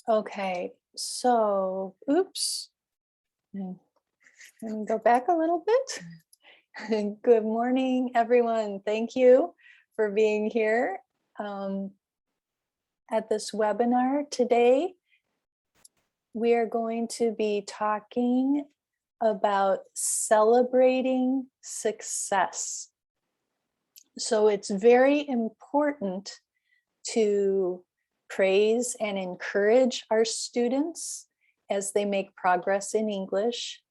Okay, so, oops. Let me go back a little bit. Good morning, everyone. Thank you for being here um, at this webinar today. We are going to be talking about celebrating success. So it's very important to praise and encourage our students as they make progress in English.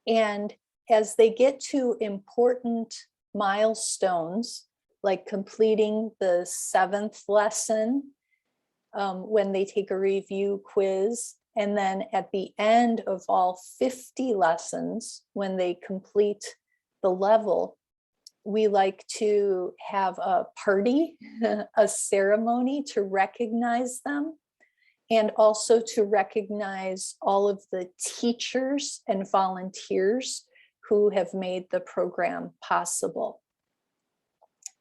And as they get to important milestones, like completing the 7th lesson, when they take a review quiz, and then at the end of all 50 lessons, when they complete the level, we like to have a party, a ceremony to recognize them, and also to recognize all of the teachers and volunteers who have made the program possible.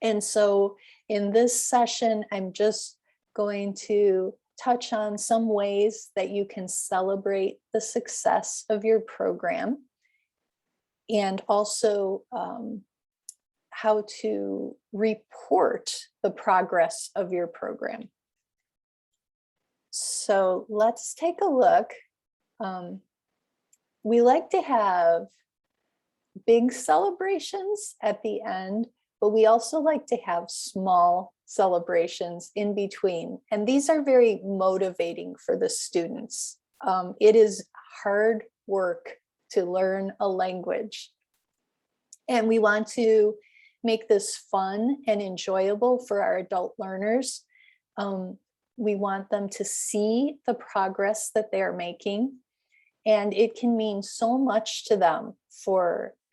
And so in this session, I'm just going to touch on some ways that you can celebrate the success of your program, and also how to report the progress of your program. So let's take a look. We like to have big celebrations at the end, but we also like to have small celebrations in between. And these are very motivating for the students. It is hard work to learn a language. And we want to make this fun and enjoyable for our adult learners. We want them to see the progress that they're making, and it can mean so much to them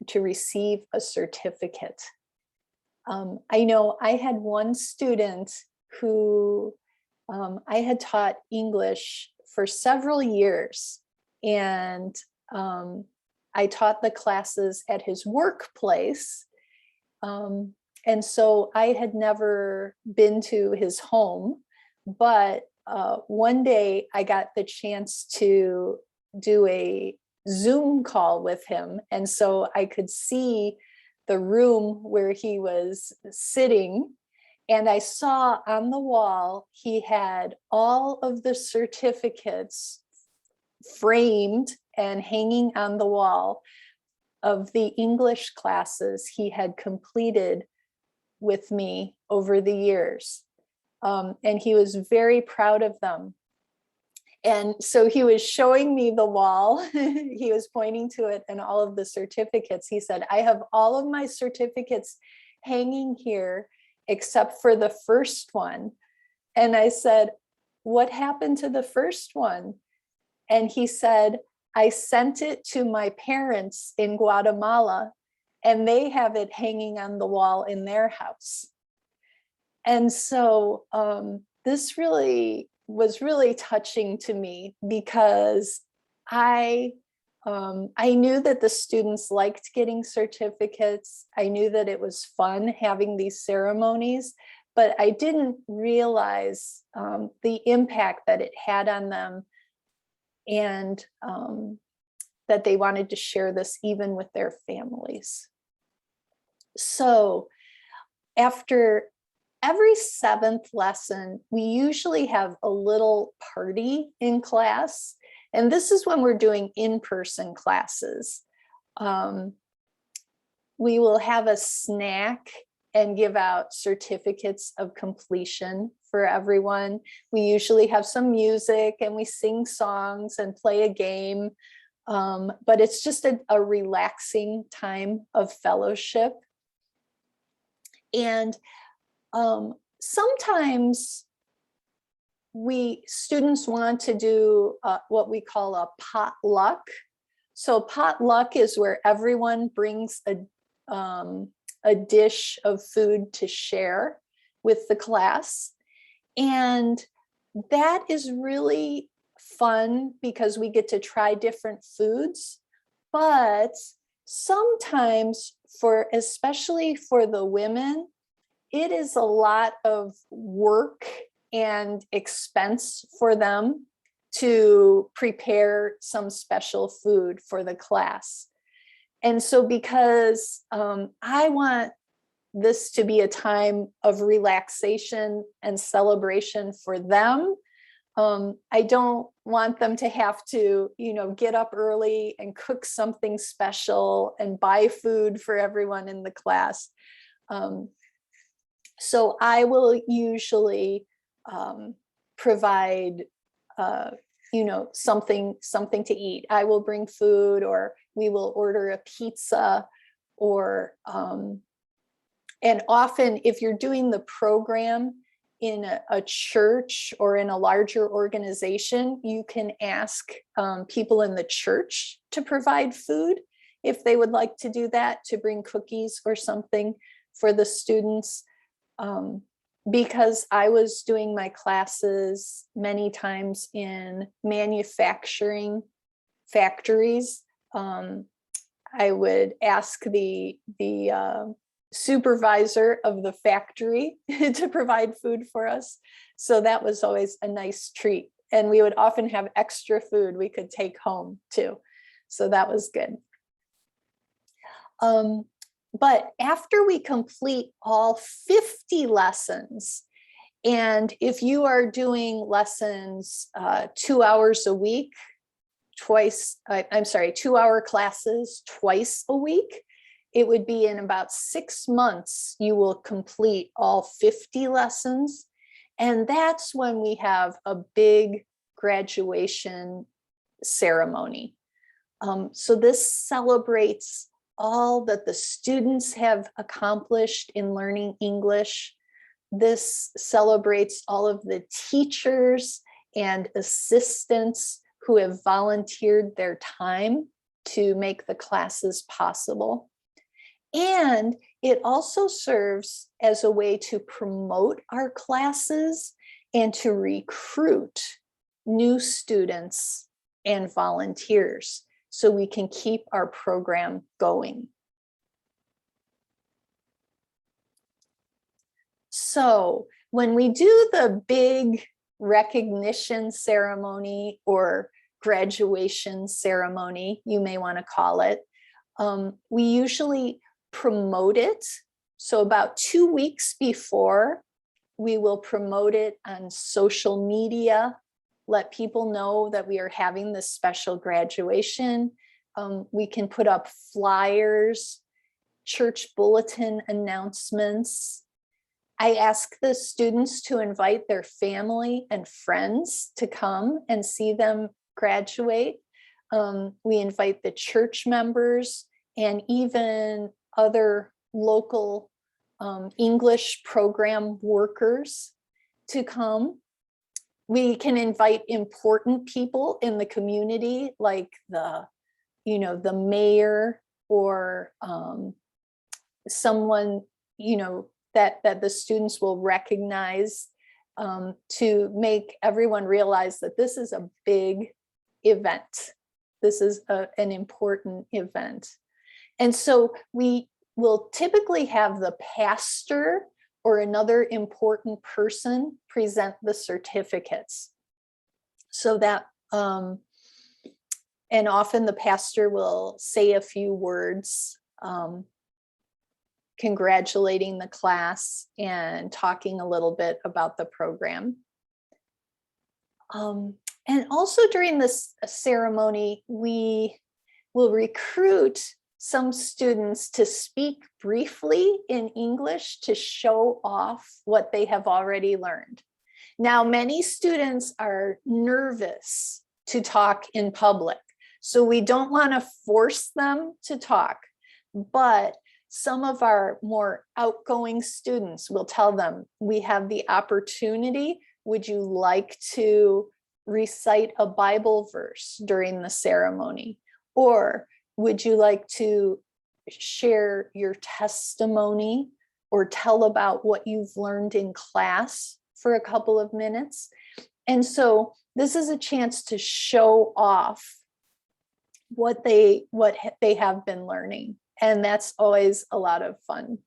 to receive a certificate. I know I had one student who I had taught English for several years, and I taught the classes at his workplace. And so I had never been to his home, but one day I got the chance to do a Zoom call with him. And so I could see the room where he was sitting, and I saw on the wall, he had all of the certificates framed and hanging on the wall of the English classes he had completed with me over the years. And he was very proud of them. And so he was showing me the wall. He was pointing to it and all of the certificates. He said, I have all of my certificates hanging here except for the first one. And I said, what happened to the first one? And he said, I sent it to my parents in Guatemala, and they have it hanging on the wall in their house. And so this really was really touching to me, because I knew that the students liked getting certificates. I knew that it was fun having these ceremonies, but I didn't realize the impact that it had on them, and that they wanted to share this even with their families. So after every 7th lesson, we usually have a little party in class. And this is when we're doing in-person classes. We will have a snack and give out certificates of completion for everyone. We usually have some music, and we sing songs and play a game. But it's just a relaxing time of fellowship. And sometimes students want to do what we call a potluck. So potluck is where everyone brings a dish of food to share with the class. And that is really fun because we get to try different foods. But sometimes, especially for the women, it is a lot of work and expense for them to prepare some special food for the class. And so because I want this to be a time of relaxation and celebration for them, I don't want them to have to, get up early and cook something special and buy food for everyone in the class. So I will usually provide, something to eat. I will bring food, or we will order a pizza, or, and often if you're doing the program in a church or in a larger organization, you can ask people in the church to provide food if they would like to do that, to bring cookies or something for the students. Because I was doing my classes many times in manufacturing factories, I would ask the supervisor of the factory to provide food for us. So that was always a nice treat. And we would often have extra food we could take home too. So that was good. But after we complete all 50 lessons, and if you are doing lessons 2 hours a week, 2-hour classes twice a week, it would be in about 6 months, you will complete all 50 lessons. And that's when we have a big graduation ceremony. So this celebrates all that the students have accomplished in learning English. This celebrates all of the teachers and assistants who have volunteered their time to make the classes possible. And it also serves as a way to promote our classes and to recruit new students and volunteers so we can keep our program going. So when we do the big recognition ceremony, or graduation ceremony, you may want to call it, we usually promote it. So about 2 weeks before, we will promote it on social media, let people know that we are having this special graduation. We can put up flyers, church bulletin announcements. I ask the students to invite their family and friends to come and see them graduate. We invite the church members and even other local English program workers to come. We can invite important people in the community, like the mayor, or someone, that the students will recognize, to make everyone realize that this is a big event. This is an important event. And so we will typically have the pastor or another important person present the certificates. So that, and often the pastor will say a few words, congratulating the class and talking a little bit about the program. And also during this ceremony, we will recruit some students to speak briefly in English to show off what they have already learned. Now, many students are nervous to talk in public, so we don't want to force them to talk, but some of our more outgoing students will tell them, we have the opportunity. Would you like to recite a Bible verse during the ceremony? Or would you like to share your testimony or tell about what you've learned in class for a couple of minutes? And so this is a chance to show off what they have been learning. And that's always a lot of fun.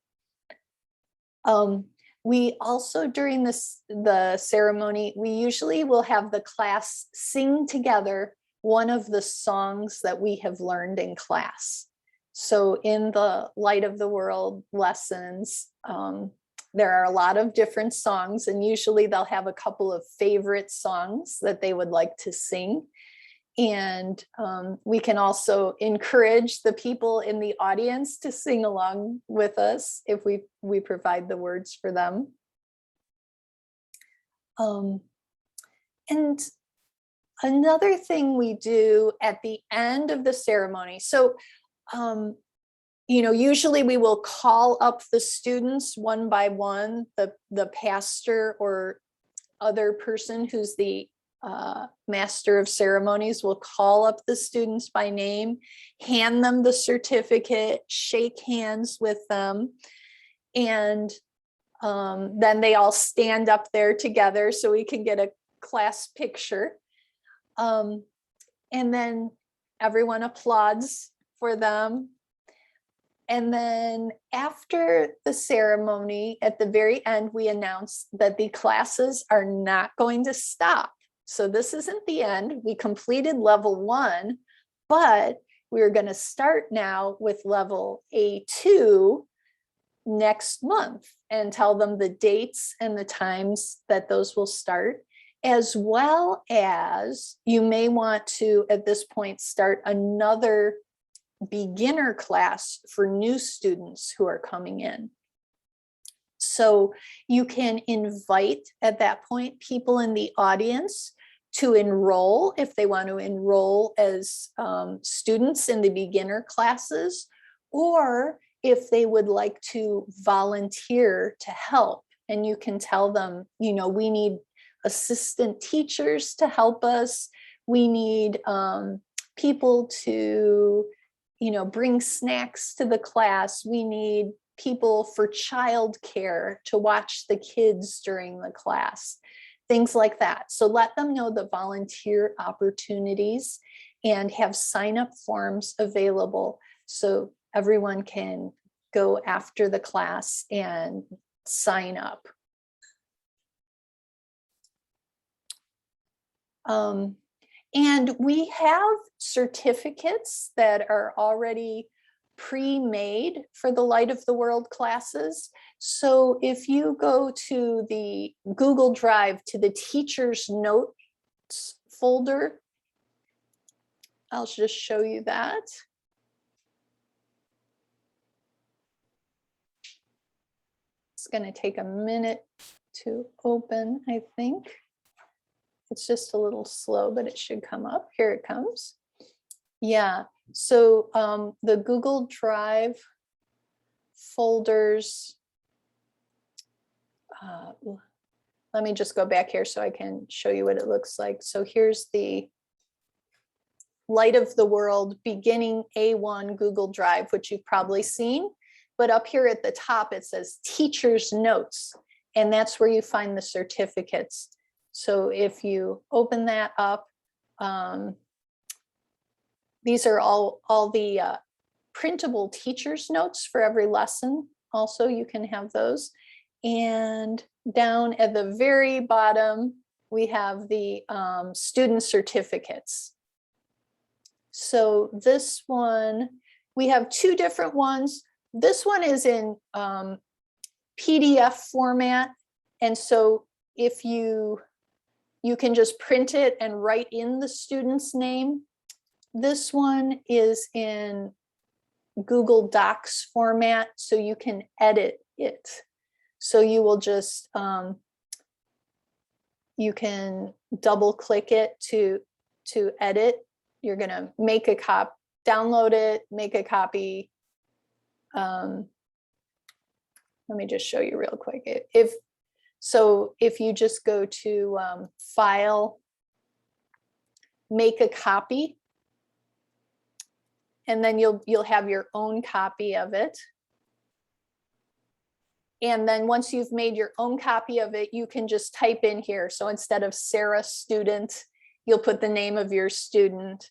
We also, during the ceremony, we usually will have the class sing together one of the songs that we have learned in class. So in the Light of the World lessons, there are a lot of different songs, and usually they'll have a couple of favorite songs that they would like to sing. And we can also encourage the people in the audience to sing along with us if we provide the words for them. And another thing we do at the end of the ceremony, so usually we will call up the students one by one, the pastor or other person who's the master of ceremonies will call up the students by name, hand them the certificate, shake hands with them, and then they all stand up there together so we can get a class picture. And then everyone applauds for them. And then after the ceremony, at the very end, we announce that the classes are not going to stop. So this isn't the end. We completed level 1, but we're going to start now with level A2 next month and tell them the dates and the times that those will start, as well as you may want to, at this point, start another beginner class for new students who are coming in. So you can invite at that point people in the audience to enroll if they want to enroll as students in the beginner classes, or if they would like to volunteer to help. And you can tell them, we need assistant teachers to help us. We need people to, bring snacks to the class. We need people for childcare to watch the kids during the class, things like that. So let them know the volunteer opportunities and have sign-up forms available so everyone can go after the class and sign up. And we have certificates that are already pre-made for the Light of the World classes. So if you go to the Google Drive to the teacher's notes folder, I'll just show you that. It's going to take a minute to open, I think. It's just a little slow, but it should come up. Here it comes. Yeah, so the Google Drive folders, let me just go back here so I can show you what it looks like. So here's the Light of the World beginning A1 Google Drive, which you've probably seen. But up here at the top, it says Teacher's Notes, and that's where you find the certificates. So if you open that up, these are all the printable teacher's notes for every lesson. Also, you can have those. And down at the very bottom, we have the student certificates. So this one, we have two different ones. This one is in PDF format. And so if you can just print it and write in the student's name. This one is in Google Docs format, so you can edit it. So you will just, you can double click it to edit. You're gonna make a copy, download it, make a copy. Let me just show you real quick. If you just go to File, Make a Copy, and then you'll have your own copy of it. And then once you've made your own copy of it, you can just type in here. So instead of Sarah student, you'll put the name of your student.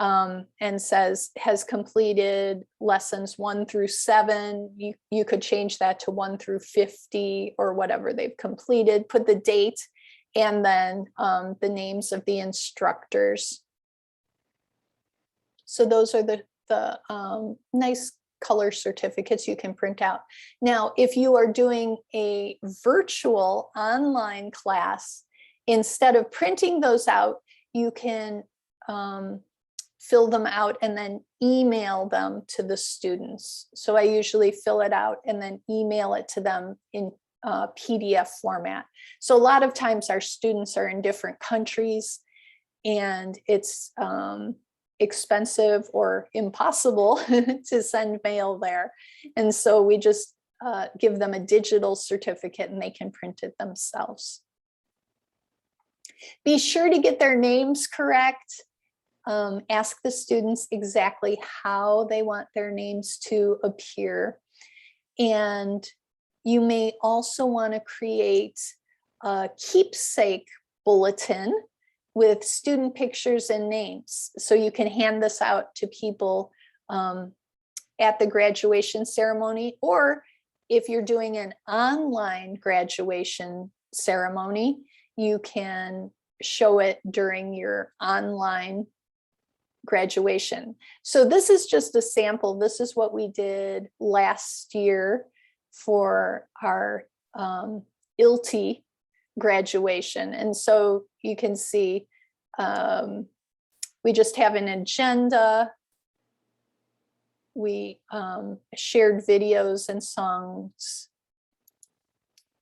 and says has completed lessons 1 through 7. You could change that to 1 through 50 or whatever they've completed, put the date, and then the names of the instructors. So those are the nice color certificates you can print out. Now, if you are doing a virtual online class, instead of printing those out, you can fill them out and then email them to the students. So I usually fill it out and then email it to them in PDF format. So a lot of times our students are in different countries and it's expensive or impossible to send mail there. And so we just give them a digital certificate and they can print it themselves. Be sure to get their names correct. Ask the students exactly how they want their names to appear. And you may also want to create a keepsake bulletin with student pictures and names. So you can hand this out to people at the graduation ceremony, or if you're doing an online graduation ceremony, you can show it during your online graduation. So this is just a sample. This is what we did last year for our ILTE graduation. And so you can see we just have an agenda. We shared videos and songs.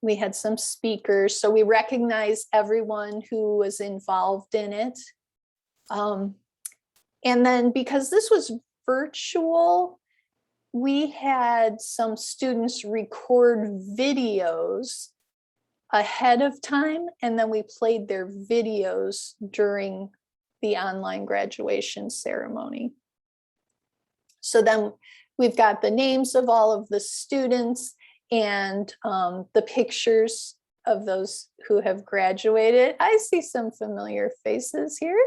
We had some speakers. So we recognize everyone who was involved in it. And then because this was virtual, we had some students record videos ahead of time, and then we played their videos during the online graduation ceremony. So then we've got the names of all of the students and the pictures of those who have graduated. I see some familiar faces here.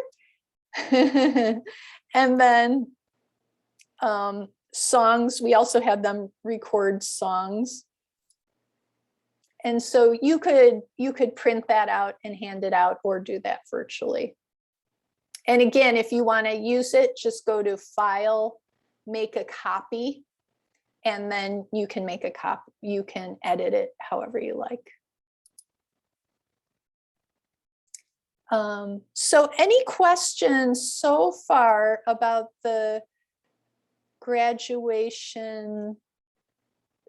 And then songs, we also had them record songs. And so you could print that out and hand it out or do that virtually. And again, if you want to use it, just go to File, Make a Copy, and then you can make a copy. You can edit it however you like. So any questions so far about the graduation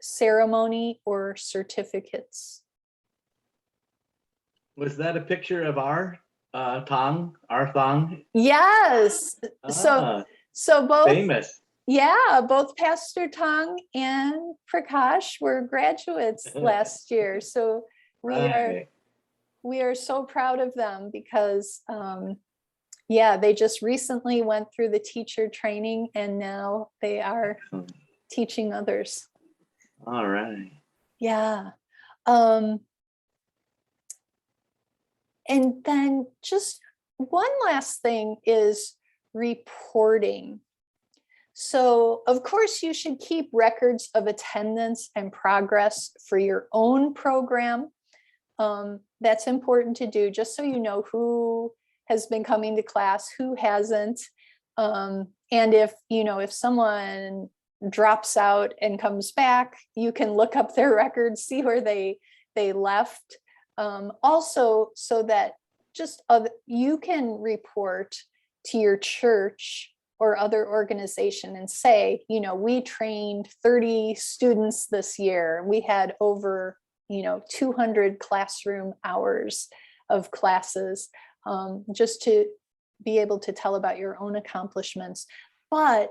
ceremony or certificates? Was that a picture of our thong? Yes. So both famous. Yeah, both Pastor Tong and Prakash were graduates last year. So we are so proud of them because yeah, they just recently went through the teacher training and now they are teaching others. All right. Yeah. And then just one last thing is reporting. So of course you should keep records of attendance and progress for your own program. That's important to do just so you know who has been coming to class, who hasn't. And if someone drops out and comes back, you can look up their records, see where they left. Also, so that you can report to your church or other organization and say, we trained 30 students this year. We had over 200 classroom hours of classes, just to be able to tell about your own accomplishments. But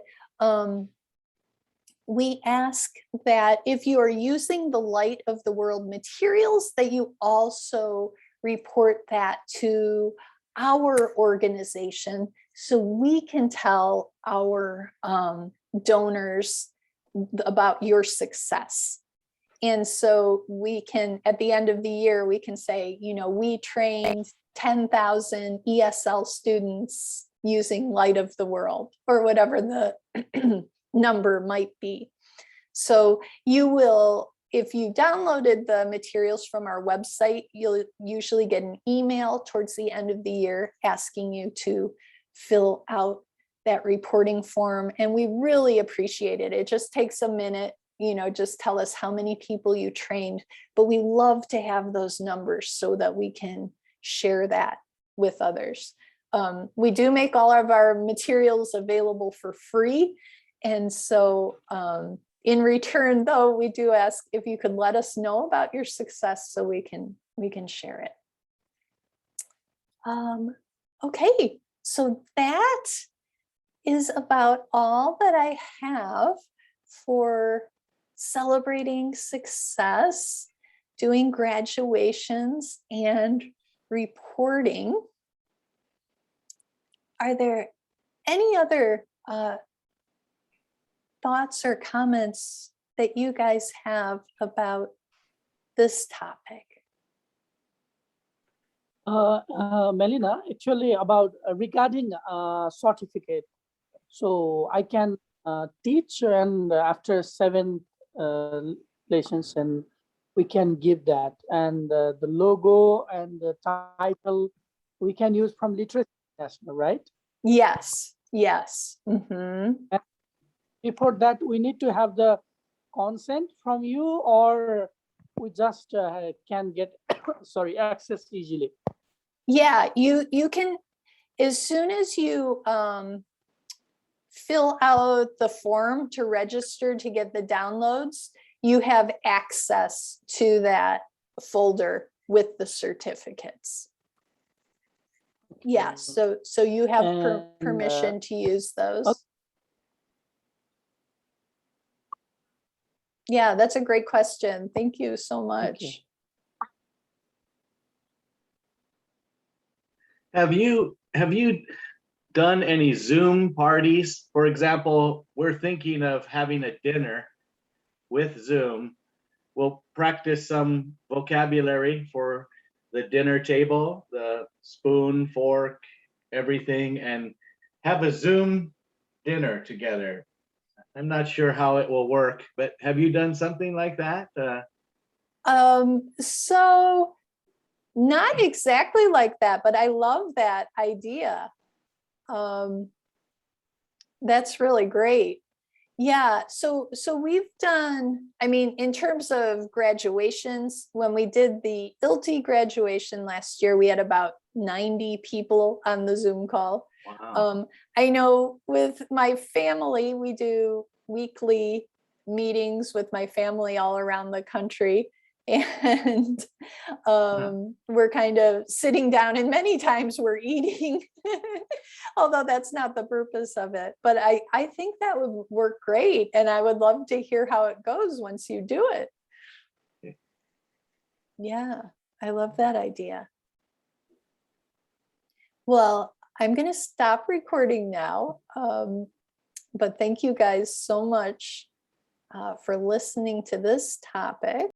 we ask that if you are using the Light of the World materials, that you also report that to our organization so we can tell our donors about your success. And so we can, at the end of the year, we can say, we trained 10,000 ESL students using Light of the World or whatever the number might be. So you will, if you downloaded the materials from our website, you'll usually get an email towards the end of the year asking you to fill out that reporting form. And we really appreciate it. It just takes a minute, just tell us how many people you trained, but we love to have those numbers so that we can share that with others. We do make all of our materials available for free. And so in return, though, we do ask if you could let us know about your success so we can share it. Okay, so that is about all that I have for celebrating success, doing graduations, and reporting. Are there any other thoughts or comments that you guys have about this topic? Melina, actually about regarding certificate. So I can teach, and after 7 lessons, and we can give that. And the logo and the title we can use from Literacy National, right? Yes, yes. Mm-hmm. Before that, we need to have the consent from you, or we just can get access easily? Yeah, you can, as soon as you fill out the form to register to get the downloads, you have access to that folder with the certificates. Yeah, so you have permission to use those. Okay. Yeah, that's a great question. Thank you so much. Okay. Have you done any Zoom parties? For example, we're thinking of having a dinner with Zoom. We'll practice some vocabulary for the dinner table, the spoon, fork, everything, and have a Zoom dinner together. I'm not sure how it will work, but have you done something like that? So not exactly like that, but I love that idea. That's really great. Yeah, so we've done, I mean, in terms of graduations, when we did the ILTI graduation last year, we had about 90 people on the Zoom call. Wow. I know with my family, we do weekly meetings with my family all around the country. And we're kind of sitting down, and many times we're eating, although that's not the purpose of it. But I think that would work great. And I would love to hear how it goes once you do it. Okay. Yeah, I love that idea. Well, I'm going to stop recording now. But thank you guys so much for listening to this topic.